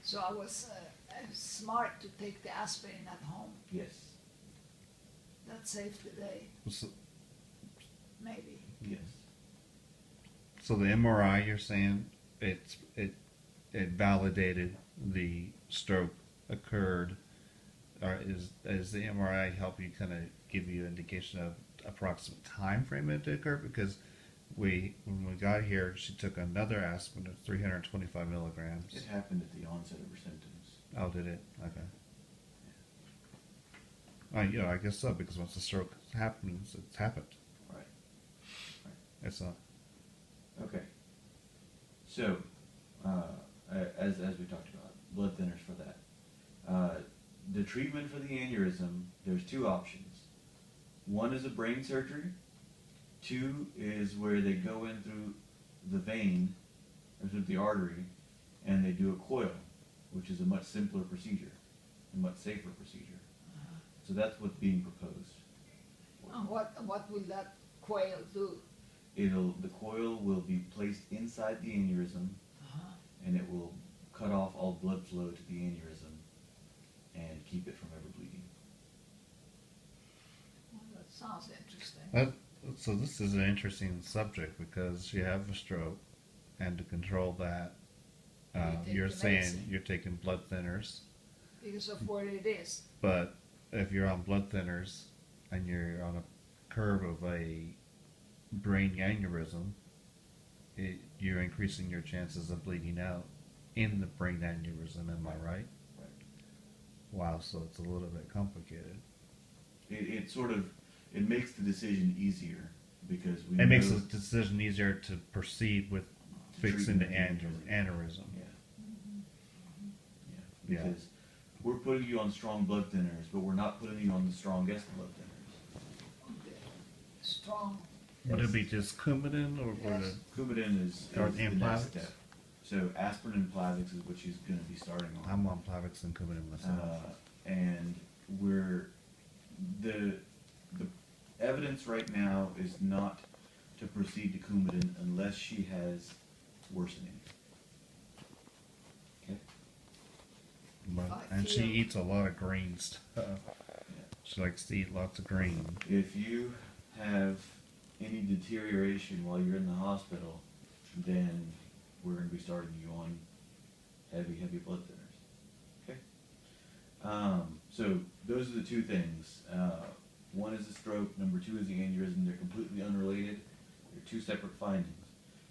So I was smart to take the aspirin at home. Yes. That saved the day, So, maybe. Yes. so the MRI, you're saying it validated the stroke occurred. Or is the MRI help you kind of give you indication of approximate time frame it occurred? Because when we got here, she took another aspirin of 325 milligrams. It happened at the onset of her symptoms. Oh, did it? Okay. I guess so, because once the stroke happens, it's happened. Right. Right. It's not. Okay. So, as we talked about, blood thinners for that. The treatment for the aneurysm, there's two options. One is a brain surgery. Two is where they go in through the vein, or through the artery, and they do a coil, which is a much simpler procedure, a much safer procedure. So that's what's being proposed. What will that coil do? The coil will be placed inside the aneurysm, and it will cut off all blood flow to the aneurysm and keep it from ever bleeding. Well, that sounds interesting. So this is an interesting subject because you have a stroke, and to control that, You take you're the saying medicine. you're taking blood thinners. Because of what it is. But if you're on blood thinners and you're on a curve of a brain aneurysm, you're increasing your chances of bleeding out in the brain aneurysm. Am I right? Right. Wow. So it's a little bit complicated. It makes the decision easier because we It makes know- the decision easier to proceed with fixing the Treatment of the aneurysm. Yeah. Yeah. Because we're putting you on strong blood thinners, but we're not putting you on the strongest blood thinners. Strong. Would it be just Coumadin or would Yes. it? Coumadin is Or the and next Plavix? step. So aspirin and Plavix is what she's going to be starting on. I'm on Plavix and Coumadin myself. And the evidence right now is not to proceed to Coumadin unless she has worsening. Okay. And she feel- eats a lot of green stuff. Yeah. She likes to eat lots of green. If you have any deterioration while you're in the hospital, then we're going to be starting you on heavy blood thinners. Okay. So those are the two things. One is a stroke. Number two is the aneurysm. They're completely unrelated. They're two separate findings.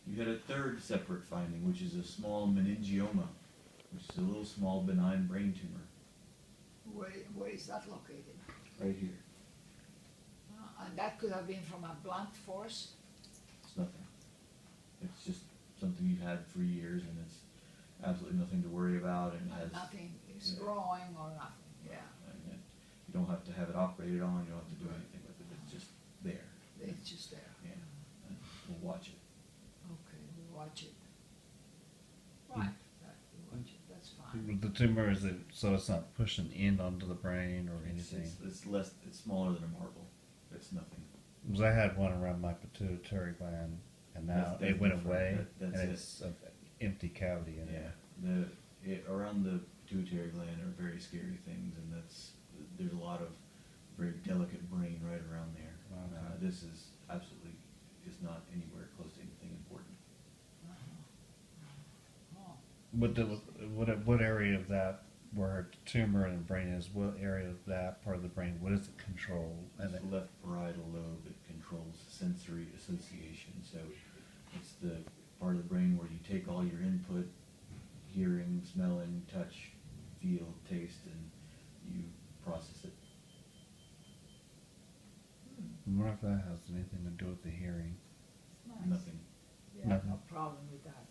You had a third separate finding, which is a small meningioma, which is a little small benign brain tumor Where is that located? right here. And that could have been from a blunt force. It's nothing. It's just something you've had for years, and it's absolutely nothing to worry about, and has Nothing is yeah. growing or nothing. Yeah. and you don't have to have it operated on. You don't have to do anything with it. It's just there. It's just there. Yeah. And we'll watch it. Okay, we watch it. Right. We watch it. That's fine. The tumor is so it's not pushing in onto the brain or anything. It's less. It's smaller than a marble. It's nothing. Because I had one around my pituitary gland, and now That's it went different. away, That's and it. it's an empty cavity in Yeah. there. Around the pituitary gland are very scary things, and there's a lot of very delicate brain right around there. Okay. This is absolutely is not anywhere close to anything important. Oh, What area of that where her tumor in the brain is? What area of that part of the brain? What does it control? And It's the left parietal lobe. It controls sensory association. So it's the part of the brain where you take all your input, hearing, smelling, touch, feel, taste, and you process it. I wonder if that has anything to do with the hearing. nice. Nothing. Yeah, Nothing. no problem with that.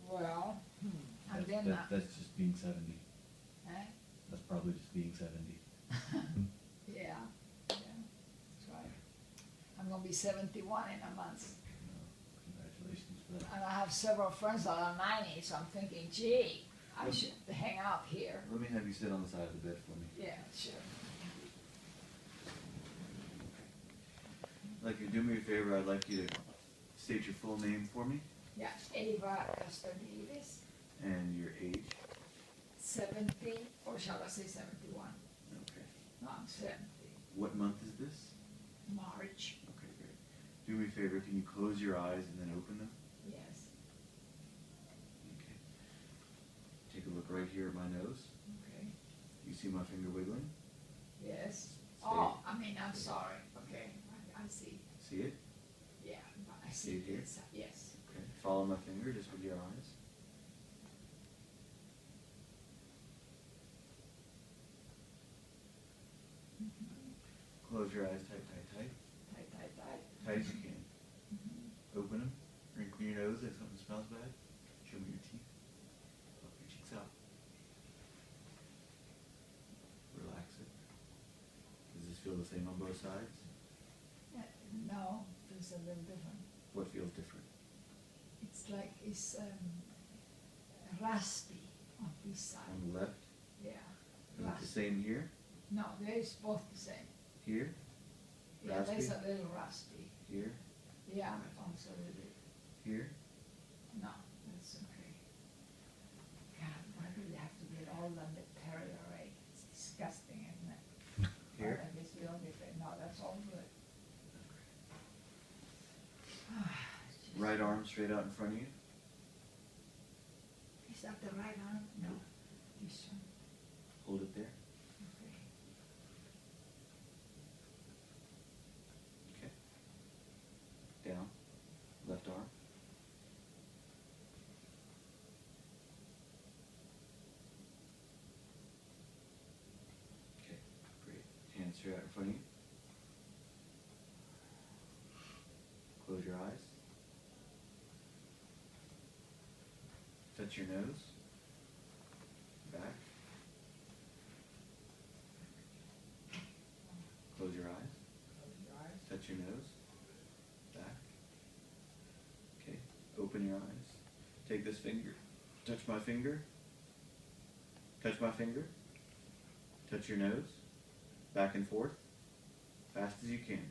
Well, and That's, then, that's just being 70. eh? That's probably just being 70. Yeah, that's right. I'm gonna be 71 in a month. Congratulations for that. And I have several friends that are 90, so I'm thinking, gee, I should hang out here. Let me have you sit on the side of the bed for me. Yeah, sure. I'd like you to do me a favor. I'd like you to state your full name for me Yeah, Ava Castanedes, and your age. 70, or shall I say 71? Okay. No, I'm 70. What month is this? March, Okay, great. Do me a favor, can you close your eyes and then open them? yes. Okay. Take a look right here at my nose. Okay, You see my finger wiggling? yes. Stay. Oh, I mean, I'm sorry. Okay, I see. See it? Yeah, but I See see it here? this. Yes. Okay. Follow my finger just with your eyes. Close your eyes tight, tight, tight. Tight, tight, tight. Tight as you can. Open them. Wrinkle your nose if something smells bad. Show me your teeth. Puff your cheeks out. Relax it. Does this feel the same on both sides? No, it's a little different. What feels different? It's like it's raspy on this side. On the left? Yeah. Is it the Raspy. same here? No, there is both the same. Here? Yeah, there's Raspy? a little raspy. Here? Yeah, also a little bit. Here? No, that's okay. God, why do you have to get old and deteriorate? It's disgusting, isn't it? Here? But I guess the only thing, no, that's all good. It's just- Right arm straight out in front of you. Is that the right arm? No, this one. Hold it there. Okay. Okay. Down. Left arm. Okay, great. Hands straight out in front of you. Close your eyes. Touch your nose. Back. Close your eyes. Close your eyes. Touch your nose. Back. Okay. Open your eyes. Take this finger. Touch my finger. Touch my finger. Touch your nose. Back and forth. Fast as you can.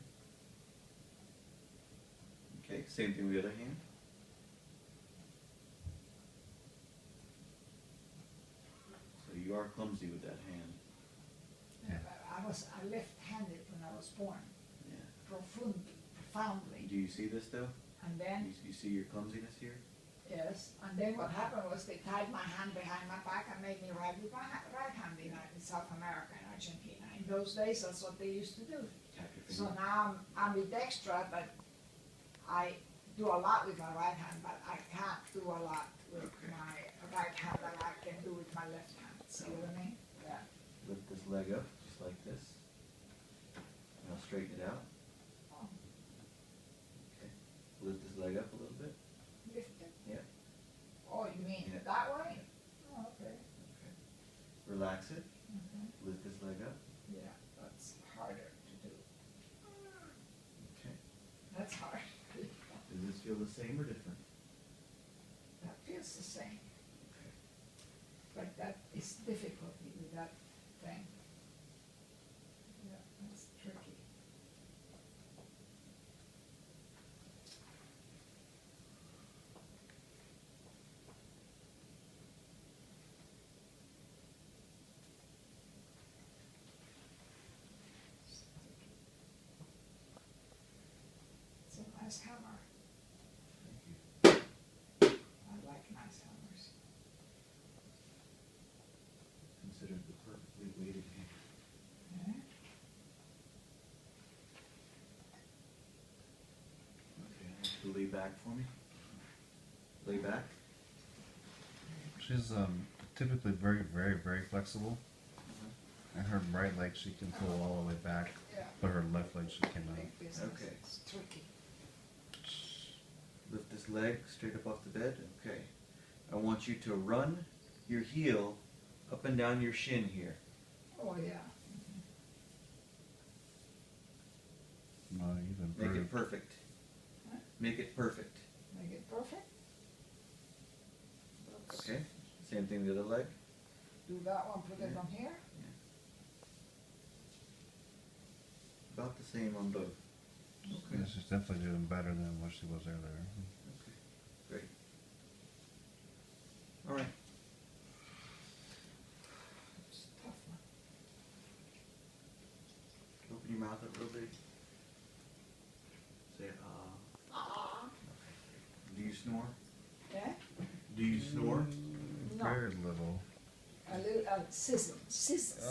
Okay. Same thing with the other hand. So you are clumsy with that hand. I left-handed when I was born, Yeah. profoundly. Do you see this though? And then, You see your clumsiness here? yes, and then what happened was they tied my hand behind my back and made me ride with my right hand in South America and Argentina. In those days, that's what they used to do. Tap your So finger. now I'm ambidextrous, but I do a lot with my right hand, but I can't do a lot with Okay. my right hand that I can do with my left hand. See what I mean? Yeah. Lift this leg up, just like this. Now straighten it out. Oh, Okay. Lift this leg up a little bit. lift it. Yeah. Oh, you mean Yeah. that way? Oh, okay. Okay. Relax it. Mhm. Lift this leg up. Yeah, that's harder to do. Okay. That's hard. Does this feel the same or different? That feels the same, Okay. but that is difficulty with that thing. Yeah, that's tricky. It's a nice hammer. Thank you. I like nice hammers. Considered the perfectly weighted hand. Yeah. Okay. I want you to lay back for me. Lay back. She's typically very flexible. And her right leg she can pull all the way back, Yeah. but her left leg she cannot. Big business. Okay. It's tricky. Lift this leg straight up off the bed. Okay. I want you to run your heel up and down your shin here. Oh, yeah. Not even Make it perfect. perfect. Huh? Make it perfect. Make it perfect. Okay. Same thing with the other leg. Do that one, put it Yeah. on here. About the same on both. Okay. She's definitely doing better than what she was earlier. Okay. Great. All right. real big? Say Do you snore? Yeah? Do you snore? No, Very little. a little, sizzle.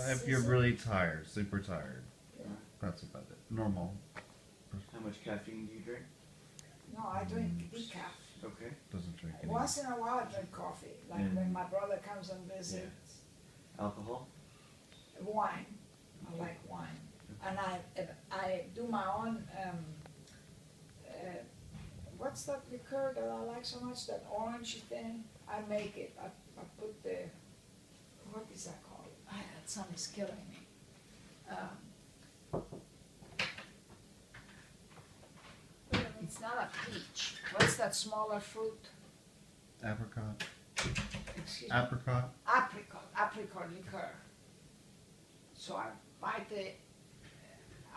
If you're really tired, super tired, Yeah. that's about it. Normal. How much caffeine do you drink? No, I drink decaf. Okay. Doesn't drink any. Once in a while I drink coffee, like Mm. when my brother comes and visits. Alcohol? Wine, I like wine. And I do my own, what's that liqueur that I like so much, that orange thing? I make it, I put the, what is that called? That sound is killing me. It's not a peach, what's that smaller fruit? Apricot. Excuse me? Apricot. Apricot liqueur. So I buy the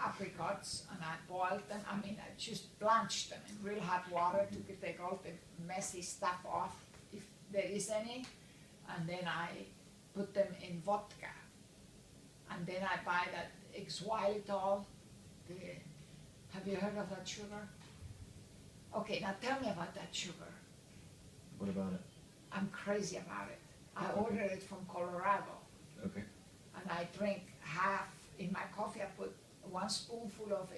apricots and I boil them, I just blanch them in real hot water to take all the messy stuff off, if there is any, and then I put them in vodka. And then I buy that xylitol, have you heard of that sugar? Okay, now tell me about that sugar. What about it? I'm crazy about it. I Okay. ordered it from Colorado. Okay. And I drink half, in my coffee I put 1 spoonful of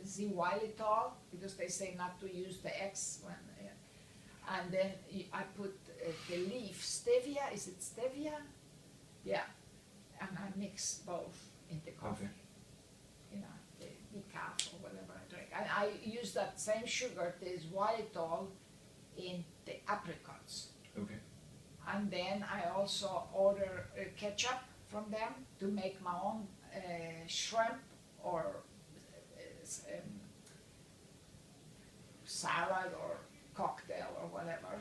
xylitol, because they say not to use the X when, and then I put the leaf, stevia, is it stevia? Yeah, and I mix both in the coffee. Okay. You know, the decaf or whatever I drink. And I use that same sugar, the xylitol, in the apricots. Okay. And then I also order ketchup from them to make my own shrimp or salad or cocktail or whatever,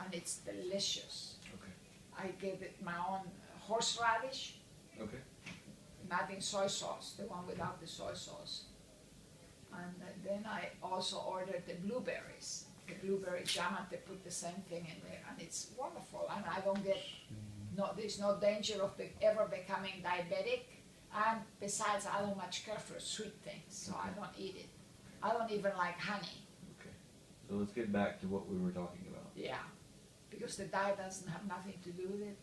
and it's delicious. Okay. I give it my own horseradish, Okay. not in soy sauce, the one without the soy sauce. And then I also ordered the blueberries, the blueberry jam, and they put the same thing in there, and it's wonderful. And I don't get, there's no danger of ever becoming diabetic. And besides, I don't much care for sweet things, so I don't eat it. I don't even like honey. Okay. So let's get back to what we were talking about. Yeah, because the diet doesn't have nothing to do with it.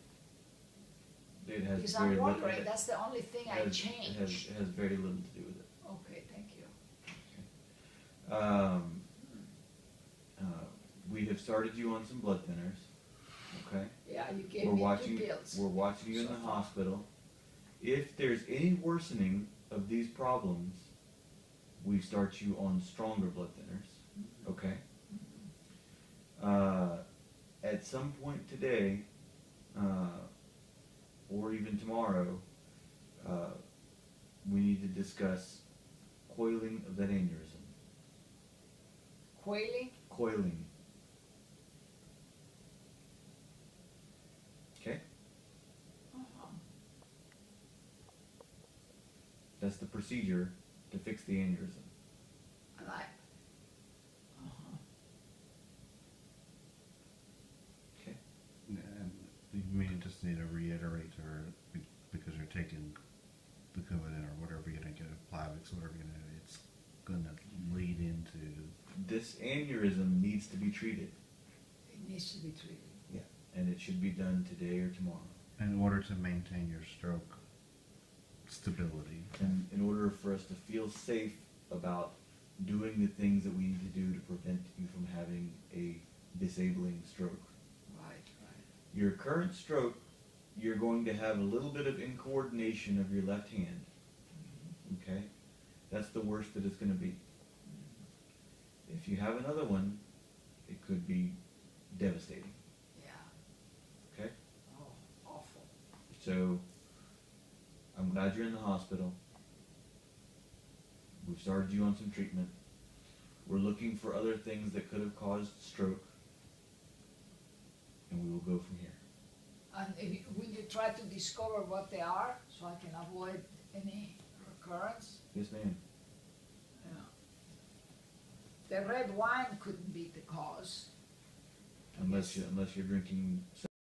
It has Because very I'm little. wondering, that's the only thing I It change. has very little to do with it. Okay, thank you. We have started you on some blood thinners. Okay. Yeah, you gave We're me watching. 2 pills. We're watching you in so the far. hospital. If there's any worsening of these problems, we start you on stronger blood thinners. Okay. At some point today, or even tomorrow, we need to discuss coiling of that aneurysm. Quailing? Coiling. Okay? Uh-huh. That's the procedure to fix the aneurysm. And uh-huh. Okay? And you may just need to reiterate to her because you're taking the Coumadin or whatever you're gonna get, Plavix, whatever you're gonna. It's gonna lead into. This aneurysm needs to be treated. It needs to be treated. Yeah. And it should be done today or tomorrow. In order to maintain your stroke stability. And in order for us to feel safe about doing the things that we need to do to prevent you from having a disabling stroke. Right. Your current stroke, you're going to have a little bit of incoordination of your left hand. Okay? That's the worst that it's going to be. If you have another one, it could be devastating. Yeah. Okay? Oh, awful. So, I'm glad you're in the hospital. We've started you on some treatment. We're looking for other things that could have caused stroke. And we will go from here. And will you try to discover what they are so I can avoid any recurrence? Yes, ma'am. Yeah. The red wine couldn't be the cause. Unless you're drinking